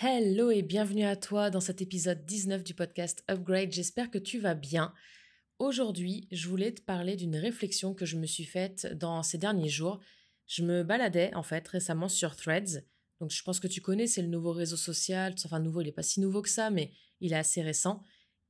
Hello et bienvenue à toi dans cet épisode 19 du podcast Upgrade. J'espère que tu vas bien. Aujourd'hui, je voulais te parler d'une réflexion que je me suis faite dans ces derniers jours. Je me baladais en fait récemment sur Threads. Donc je pense que tu connais, c'est le nouveau réseau social. Enfin nouveau, il n'est pas si nouveau que ça, mais il est assez récent.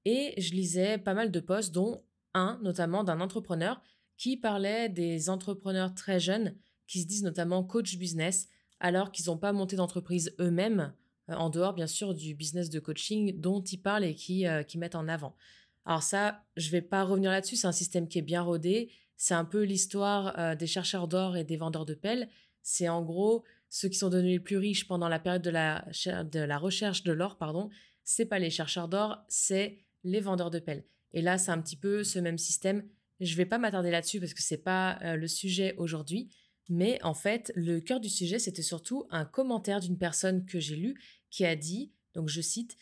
Et je lisais pas mal de posts, dont un notamment d'un entrepreneur qui parlait des entrepreneurs très jeunes qui se disent notamment coach business alors qu'ils n'ont pas monté d'entreprise eux-mêmes en dehors bien sûr du business de coaching dont ils parlent et qui mettent en avant. Alors ça, je vais pas revenir là-dessus, c'est un système qui est bien rodé, c'est un peu l'histoire des chercheurs d'or et des vendeurs de pelles. C'est en gros ceux qui sont devenus les plus riches pendant la période de la recherche de l'or, pardon, c'est pas les chercheurs d'or, c'est les vendeurs de pelles. Et là, c'est un petit peu ce même système. Je vais pas m'attarder là-dessus parce que c'est pas le sujet aujourd'hui, mais en fait, le cœur du sujet, c'était surtout un commentaire d'une personne que j'ai lu qui a dit, donc je cite,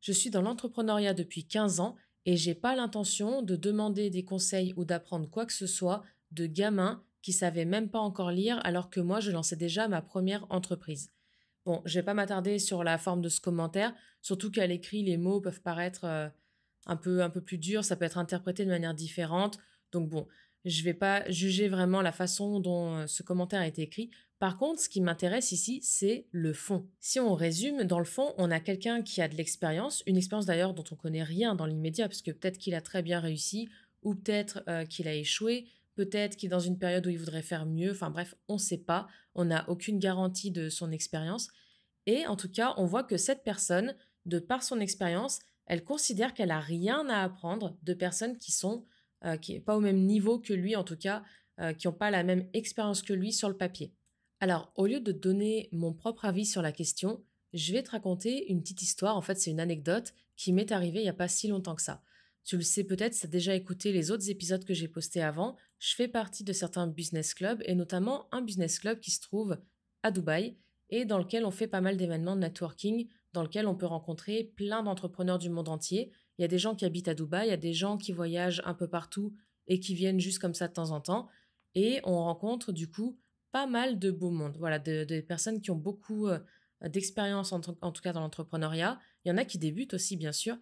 je suis dans l'entrepreneuriat depuis 15 ans et j'ai pas l'intention de demander des conseils ou d'apprendre quoi que ce soit de gamins qui savaient même pas encore lire alors que moi je lançais déjà ma première entreprise. Bon, je vais pas m'attarder sur la forme de ce commentaire, surtout qu'à l'écrit les mots peuvent paraître un peu plus durs, ça peut être interprété de manière différente. Donc bon, je vais pas juger vraiment la façon dont ce commentaire a été écrit. Par contre, ce qui m'intéresse ici, c'est le fond. Si on résume, dans le fond, on a quelqu'un qui a de l'expérience, une expérience d'ailleurs dont on connaît rien dans l'immédiat, parce que peut-être qu'il a très bien réussi, ou peut-être qu'il a échoué, peut-être qu'il est dans une période où il voudrait faire mieux, enfin bref, on ne sait pas, on n'a aucune garantie de son expérience. Et en tout cas, on voit que cette personne, de par son expérience, elle considère qu'elle a rien à apprendre de personnes qui sont qui pas au même niveau que lui, en tout cas, qui n'ont pas la même expérience que lui sur le papier. Alors, au lieu de donner mon propre avis sur la question, je vais te raconter une petite histoire. En fait, c'est une anecdote qui m'est arrivée il n'y a pas si longtemps que ça. Tu le sais peut-être, si tu as déjà écouté les autres épisodes que j'ai postés avant, je fais partie de certains business clubs et notamment un business club qui se trouve à Dubaï et dans lequel on fait pas mal d'événements de networking, dans lequel on peut rencontrer plein d'entrepreneurs du monde entier. Il y a des gens qui habitent à Dubaï, il y a des gens qui voyagent un peu partout et qui viennent juste comme ça de temps en temps. Et on rencontre du coup pas mal de beau monde. Voilà, de personnes qui ont beaucoup d'expérience en tout cas dans l'entrepreneuriat. Il y en a qui débutent aussi, bien sûr.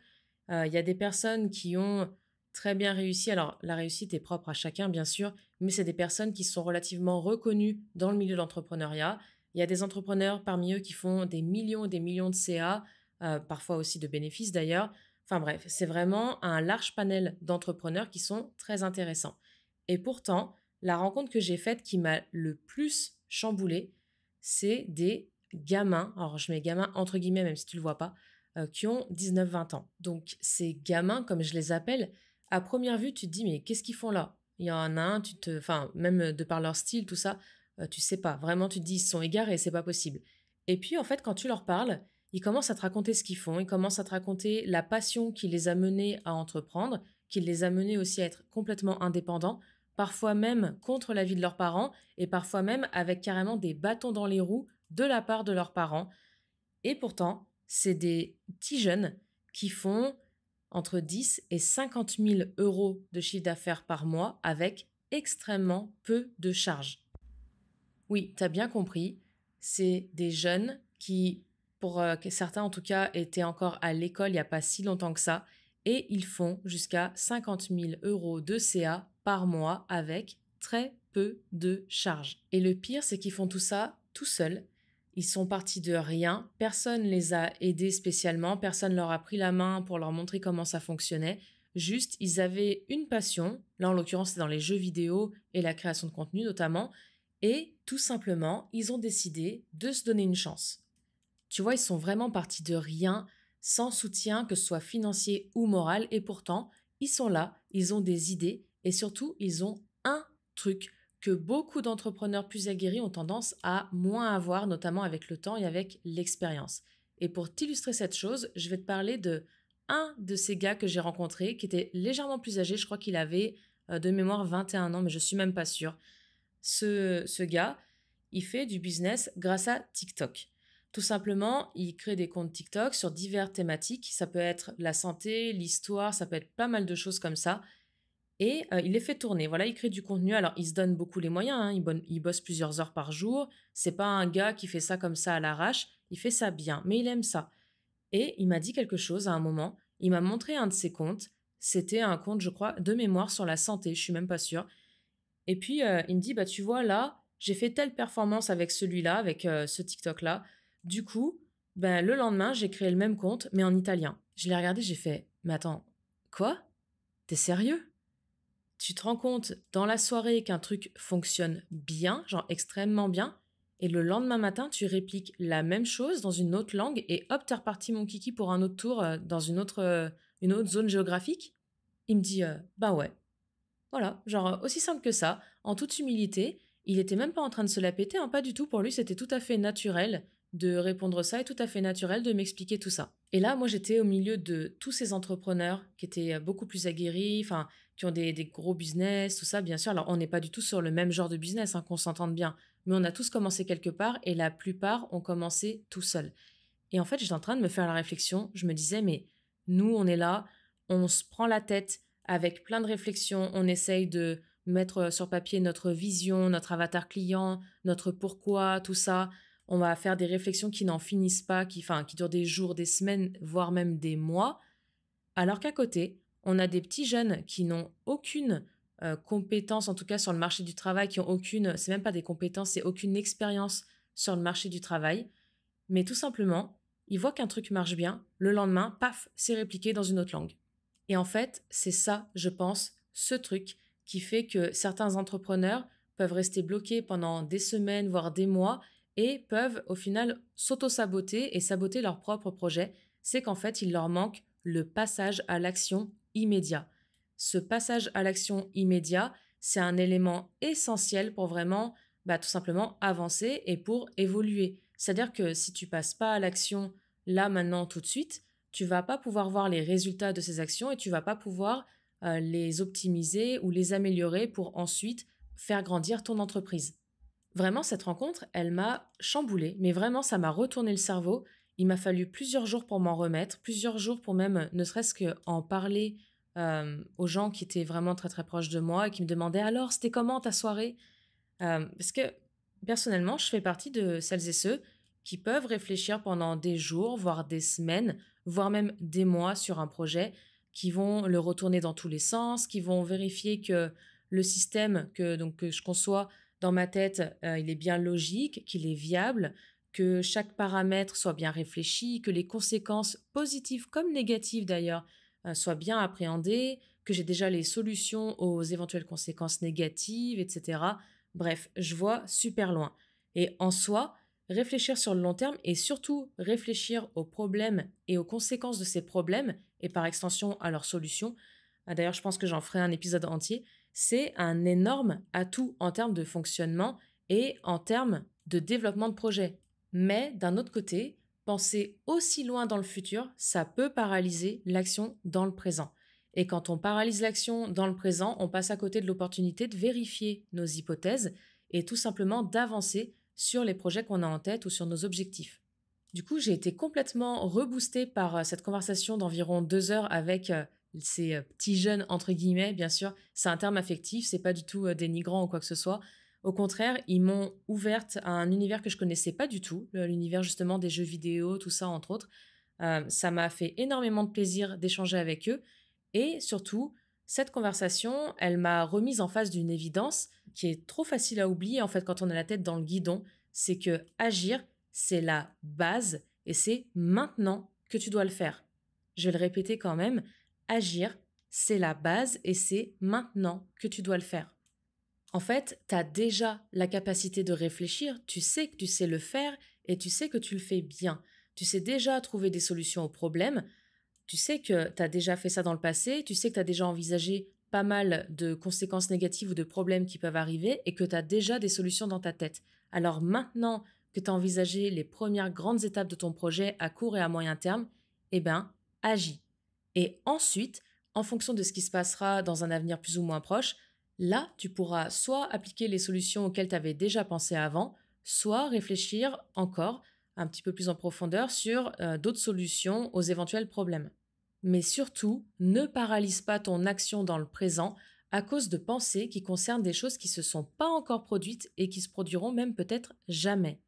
Il y a des personnes qui ont très bien réussi. Alors, la réussite est propre à chacun, bien sûr, mais c'est des personnes qui sont relativement reconnues dans le milieu de l'entrepreneuriat. Il y a des entrepreneurs parmi eux qui font des millions et des millions de CA, parfois aussi de bénéfices d'ailleurs. Enfin bref, c'est vraiment un large panel d'entrepreneurs qui sont très intéressants. Et pourtant, la rencontre que j'ai faite qui m'a le plus chamboulée, c'est des gamins, alors je mets gamins entre guillemets même si tu le vois pas, qui ont 19-20 ans. Donc ces gamins, comme je les appelle, à première vue, tu te dis mais qu'est-ce qu'ils font là? Il y en a un, enfin même de par leur style, tout ça, tu sais pas. Vraiment, tu te dis ils sont égarés, c'est pas possible. Et puis en fait, quand tu leur parles, ils commencent à te raconter ce qu'ils font, ils commencent à te raconter la passion qui les a menés à entreprendre, qui les a menés aussi à être complètement indépendants, parfois même contre l'avis de leurs parents et parfois même avec carrément des bâtons dans les roues de la part de leurs parents. Et pourtant, c'est des petits jeunes qui font entre 10 et 50 000 euros de chiffre d'affaires par mois avec extrêmement peu de charges. Oui, tu as bien compris, c'est des jeunes qui, pour certains en tout cas, étaient encore à l'école il n'y a pas si longtemps que ça, et ils font jusqu'à 50 000 euros de CA par mois avec très peu de charges. Et le pire, c'est qu'ils font tout ça tout seuls. Ils sont partis de rien, personne les a aidés spécialement, personne leur a pris la main pour leur montrer comment ça fonctionnait. Juste, ils avaient une passion, là en l'occurrence c'est dans les jeux vidéo et la création de contenu notamment, et tout simplement, ils ont décidé de se donner une chance. Tu vois, ils sont vraiment partis de rien, sans soutien, que ce soit financier ou moral, et pourtant, ils sont là, ils ont des idées, et surtout, ils ont un truc que beaucoup d'entrepreneurs plus aguerris ont tendance à moins avoir, notamment avec le temps et avec l'expérience. Et pour t'illustrer cette chose, je vais te parler de un de ces gars que j'ai rencontré, qui était légèrement plus âgé, je crois qu'il avait de mémoire 21 ans, mais je suis même pas sûre. Ce gars, il fait du business grâce à TikTok. Tout simplement, il crée des comptes TikTok sur diverses thématiques. Ça peut être la santé, l'histoire, ça peut être pas mal de choses comme ça. et il les fait tourner. Voilà, il crée du contenu. Alors, il se donne beaucoup les moyens, hein, il bosse plusieurs heures par jour. C'est pas un gars qui fait ça comme ça à l'arrache. Il fait ça bien, mais il aime ça. Et il m'a dit quelque chose à un moment. Il m'a montré un de ses comptes. C'était un compte, je crois, de mémoire sur la santé. Je suis même pas sûre. Et puis, il me dit, bah, tu vois, là, j'ai fait telle performance avec celui-là, avec ce TikTok-là. Du coup, ben, le lendemain, j'ai créé le même compte, mais en italien. Je l'ai regardé, j'ai fait, mais attends, quoi? T'es sérieux? Tu te rends compte dans la soirée qu'un truc fonctionne bien, genre extrêmement bien, et le lendemain matin, tu répliques la même chose dans une autre langue, et hop, t'es reparti mon kiki pour un autre tour dans une autre zone géographique? Il me dit, bah ouais. Voilà, genre aussi simple que ça, en toute humilité, il était même pas en train de se la péter, hein, pas du tout. Pour lui, c'était tout à fait naturel de répondre ça et tout à fait naturel de m'expliquer tout ça. Et là, moi, j'étais au milieu de tous ces entrepreneurs qui étaient beaucoup plus aguerris, enfin, qui ont des gros business, tout ça, bien sûr. Alors, on n'est pas du tout sur le même genre de business, hein, qu'on s'entende bien, mais on a tous commencé quelque part et la plupart ont commencé tout seuls. Et en fait, j'étais en train de me faire la réflexion. Je me disais, mais nous, on est là, on se prend la tête avec plein de réflexions, on essaye de mettre sur papier notre vision, notre avatar client, notre pourquoi, tout ça. On va faire des réflexions qui n'en finissent pas, qui durent des jours, des semaines, voire même des mois. Alors qu'à côté, on a des petits jeunes qui n'ont aucune compétence, en tout cas sur le marché du travail, qui ont aucune, c'est même pas des compétences, c'est aucune expérience sur le marché du travail, mais tout simplement, ils voient qu'un truc marche bien, le lendemain, paf, c'est répliqué dans une autre langue. Et en fait, c'est ça, je pense, ce truc qui fait que certains entrepreneurs peuvent rester bloqués pendant des semaines, voire des mois, et peuvent au final s'auto-saboter et saboter leur propre projet. C'est qu'en fait, il leur manque le passage à l'action immédiat. Ce passage à l'action immédiat, c'est un élément essentiel pour vraiment, tout simplement avancer et pour évoluer. C'est-à-dire que si tu passes pas à l'action là, maintenant, tout de suite, tu vas pas pouvoir voir les résultats de ces actions et tu vas pas pouvoir les optimiser ou les améliorer pour ensuite faire grandir ton entreprise. Vraiment, cette rencontre, elle m'a chamboulée, mais vraiment, ça m'a retourné le cerveau. Il m'a fallu plusieurs jours pour m'en remettre, plusieurs jours pour même, ne serait-ce qu'en parler aux gens qui étaient vraiment très très proches de moi et qui me demandaient alors, c'était comment ta soirée? Parce que personnellement, je fais partie de celles et ceux qui peuvent réfléchir pendant des jours, voire des semaines, voire même des mois sur un projet, qui vont le retourner dans tous les sens, qui vont vérifier que le système que je conçois dans ma tête, il est bien logique, qu'il est viable, que chaque paramètre soit bien réfléchi, que les conséquences positives comme négatives d'ailleurs soient bien appréhendées, que j'ai déjà les solutions aux éventuelles conséquences négatives, etc. Bref, je vois super loin. Et en soi, réfléchir sur le long terme et surtout réfléchir aux problèmes et aux conséquences de ces problèmes et par extension à leurs solutions, d'ailleurs je pense que j'en ferai un épisode entier, c'est un énorme atout en termes de fonctionnement et en termes de développement de projet. Mais d'un autre côté, penser aussi loin dans le futur, ça peut paralyser l'action dans le présent. Et quand on paralyse l'action dans le présent, on passe à côté de l'opportunité de vérifier nos hypothèses et tout simplement d'avancer sur les projets qu'on a en tête ou sur nos objectifs. Du coup, j'ai été complètement reboostée par cette conversation d'environ 2 heures avec ces petits jeunes, entre guillemets, bien sûr. C'est un terme affectif, c'est pas du tout dénigrant ou quoi que ce soit. Au contraire, ils m'ont ouverte à un univers que je connaissais pas du tout, l'univers justement des jeux vidéo, tout ça, entre autres. Ça m'a fait énormément de plaisir d'échanger avec eux et surtout, cette conversation, elle m'a remise en face d'une évidence qui est trop facile à oublier en fait quand on a la tête dans le guidon, c'est que agir, c'est la base et c'est maintenant que tu dois le faire. Je vais le répéter quand même, agir, c'est la base et c'est maintenant que tu dois le faire. En fait, tu as déjà la capacité de réfléchir, tu sais que tu sais le faire et tu sais que tu le fais bien. Tu sais déjà trouver des solutions aux problèmes, tu sais que tu as déjà fait ça dans le passé, tu sais que tu as déjà envisagé pas mal de conséquences négatives ou de problèmes qui peuvent arriver et que tu as déjà des solutions dans ta tête. Alors maintenant que tu as envisagé les premières grandes étapes de ton projet à court et à moyen terme, eh bien, agis. Et ensuite, en fonction de ce qui se passera dans un avenir plus ou moins proche, là, tu pourras soit appliquer les solutions auxquelles tu avais déjà pensé avant, soit réfléchir encore un petit peu plus en profondeur sur d'autres solutions aux éventuels problèmes. Mais surtout, ne paralyse pas ton action dans le présent à cause de pensées qui concernent des choses qui ne se sont pas encore produites et qui se produiront même peut-être jamais.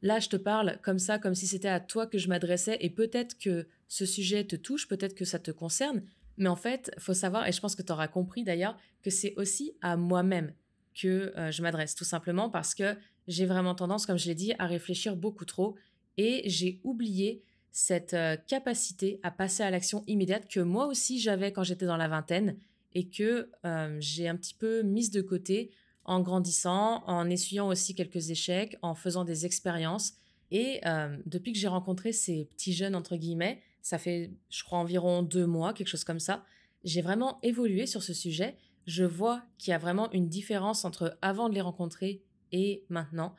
Là, je te parle comme ça, comme si c'était à toi que je m'adressais et peut-être que ce sujet te touche, peut-être que ça te concerne, mais en fait, faut savoir, et je pense que tu auras compris d'ailleurs, que c'est aussi à moi-même que je m'adresse, tout simplement parce que j'ai vraiment tendance, comme je l'ai dit, à réfléchir beaucoup trop et j'ai oublié cette capacité à passer à l'action immédiate que moi aussi j'avais quand j'étais dans la vingtaine et que j'ai un petit peu mise de côté en grandissant, en essuyant aussi quelques échecs, en faisant des expériences. Et depuis que j'ai rencontré ces petits jeunes, entre guillemets, ça fait, je crois, environ 2 mois, quelque chose comme ça, j'ai vraiment évolué sur ce sujet. Je vois qu'il y a vraiment une différence entre avant de les rencontrer et maintenant.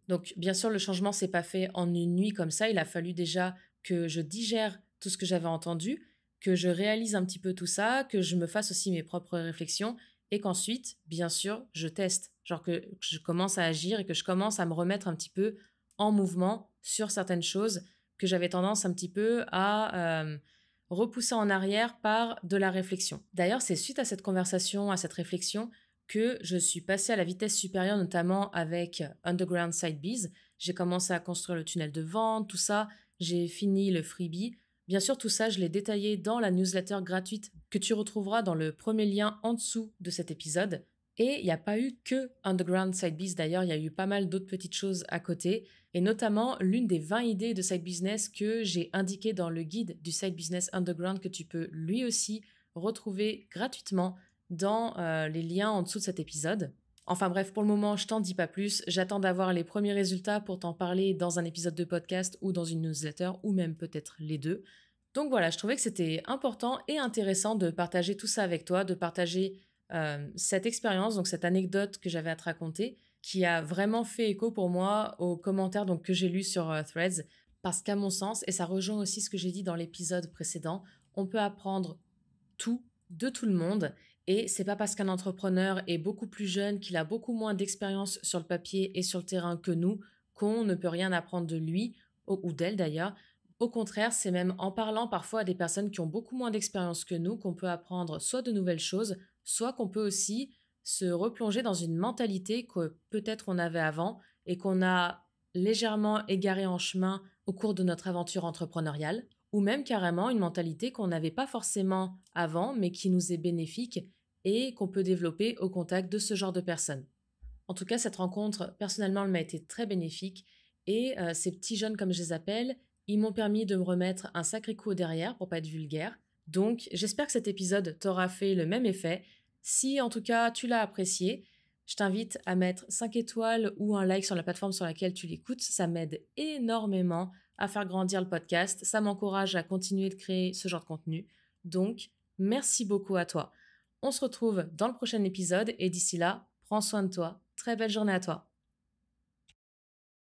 Donc, bien sûr, le changement s'est pas fait en une nuit comme ça. Il a fallu déjà que je digère tout ce que j'avais entendu, que je réalise un petit peu tout ça, que je me fasse aussi mes propres réflexions et qu'ensuite, bien sûr, je teste. Genre que je commence à agir et que je commence à me remettre un petit peu en mouvement sur certaines choses que j'avais tendance un petit peu à repousser en arrière par de la réflexion. D'ailleurs, c'est suite à cette conversation, à cette réflexion, que je suis passée à la vitesse supérieure, notamment avec Underground Side Bees. J'ai commencé à construire le tunnel de vente, tout ça. J'ai fini le freebie. Bien sûr, tout ça, je l'ai détaillé dans la newsletter gratuite que tu retrouveras dans le premier lien en dessous de cet épisode. Et il n'y a pas eu que Underground Side Biz d'ailleurs, il y a eu pas mal d'autres petites choses à côté, et notamment l'une des 20 idées de side business que j'ai indiquées dans le guide du side business underground que tu peux lui aussi retrouver gratuitement dans les liens en dessous de cet épisode. Enfin bref, pour le moment, je t'en dis pas plus. J'attends d'avoir les premiers résultats pour t'en parler dans un épisode de podcast ou dans une newsletter ou même peut-être les deux. Donc voilà, je trouvais que c'était important et intéressant de partager tout ça avec toi, de partager cette expérience, donc cette anecdote que j'avais à te raconter, qui a vraiment fait écho pour moi aux commentaires donc, que j'ai lus sur Threads, parce qu'à mon sens, et ça rejoint aussi ce que j'ai dit dans l'épisode précédent, on peut apprendre tout de tout le monde. Et c'est pas parce qu'un entrepreneur est beaucoup plus jeune, qu'il a beaucoup moins d'expérience sur le papier et sur le terrain que nous, qu'on ne peut rien apprendre de lui, ou d'elle d'ailleurs. Au contraire, c'est même en parlant parfois à des personnes qui ont beaucoup moins d'expérience que nous qu'on peut apprendre soit de nouvelles choses, soit qu'on peut aussi se replonger dans une mentalité que peut-être on avait avant et qu'on a légèrement égarée en chemin au cours de notre aventure entrepreneuriale, ou même carrément une mentalité qu'on n'avait pas forcément avant, mais qui nous est bénéfique et qu'on peut développer au contact de ce genre de personnes. En tout cas, cette rencontre, personnellement, elle m'a été très bénéfique et ces petits jeunes, comme je les appelle, ils m'ont permis de me remettre un sacré coup au derrière pour pas être vulgaire. Donc, j'espère que cet épisode t'aura fait le même effet. Si, en tout cas, tu l'as apprécié, je t'invite à mettre 5 étoiles ou un like sur la plateforme sur laquelle tu l'écoutes. Ça m'aide énormément à faire grandir le podcast. Ça m'encourage à continuer de créer ce genre de contenu. Donc, merci beaucoup à toi. On se retrouve dans le prochain épisode et d'ici là, prends soin de toi. Très belle journée à toi.